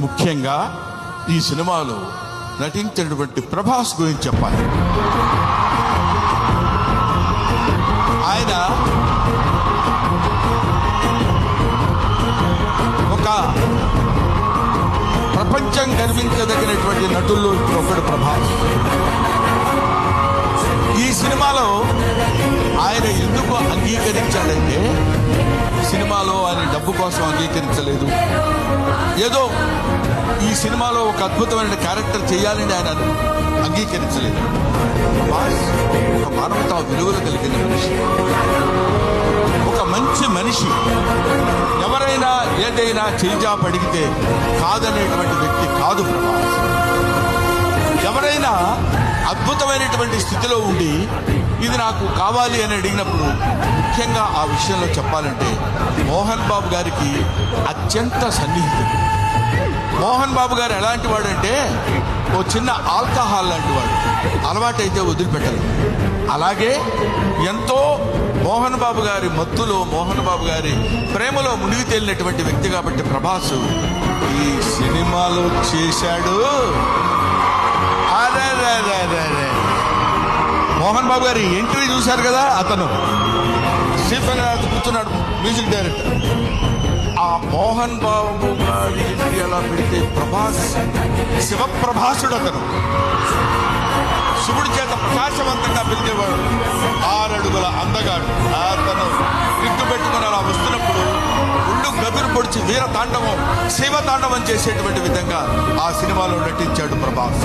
ముఖ్యంగా ఈ సినిమాలో నటించినటువంటి ప్రభాస్ గురించి చెప్పాలి. ఆయన ఒక ప్రపంచం గర్వించదగినటువంటి నటుల్లో ఒకడు ప్రభాస్. ఈ సినిమాలో ఆయన ఎందుకు అంగీకరించాడంటే, సినిమాలో ఆయన డబ్బు కోసం అంగీకరించలేదు. ఏదో ఈ సినిమాలో ఒక అద్భుతమైన క్యారెక్టర్ చేయాలని ఆయన అంగీకరించలేదు. ప్రభాస్ ఒక మానవతా విలువలు కలిగిన మనిషి, ఒక మంచి మనిషి. ఎవరైనా ఏదైనా చేజాపు అడిగితే కాదనేటువంటి వ్యక్తి కాదు ప్రభాస్. ఎవరైనా అద్భుతమైనటువంటి స్థితిలో ఉండి ఇది నాకు కావాలి అని అడిగినప్పుడు, ముఖ్యంగా ఆ విషయంలో చెప్పాలంటే మోహన్ బాబు గారికి అత్యంత సన్నిహితుడు. మోహన్ బాబు గారు ఎలాంటి వాడు అంటే, ఓ చిన్న ఆల్కహాల్ లాంటి వాడు, అలవాటైతే వదిలిపెట్టరు. అలాగే ఎంతో మోహన్ బాబు గారి మత్తులో, మోహన్ బాబు గారి ప్రేమలో మునిగి తేలినటువంటి వ్యక్తి కాబట్టి ప్రభాస్ ఈ సినిమాలో చేశాడు. మోహన్ బాబు గారి ఎంట్రీ చూశారు కదా, అతను స్టీఫెన్ కూర్చున్నాడు, మ్యూజిక్ డైరెక్టర్. ఆ మోహన్ బాబు గారి ఎంట్రీ అలా పెడితే ప్రభాస్ శివప్రభాసుడు. అతను శివుడి చేత ప్రకాశవంతంగా పిలిచేవాడు. 6 అడుగుల అందగాడు. అతను విగ్గు పెట్టుకుని అలా వస్తున్నప్పుడు ఒళ్ళు గదురు పొడిచి వీర తాండవం, శివ తాండవం చేసేటువంటి విధంగా ఆ సినిమాలో నటించాడు ప్రభాస్.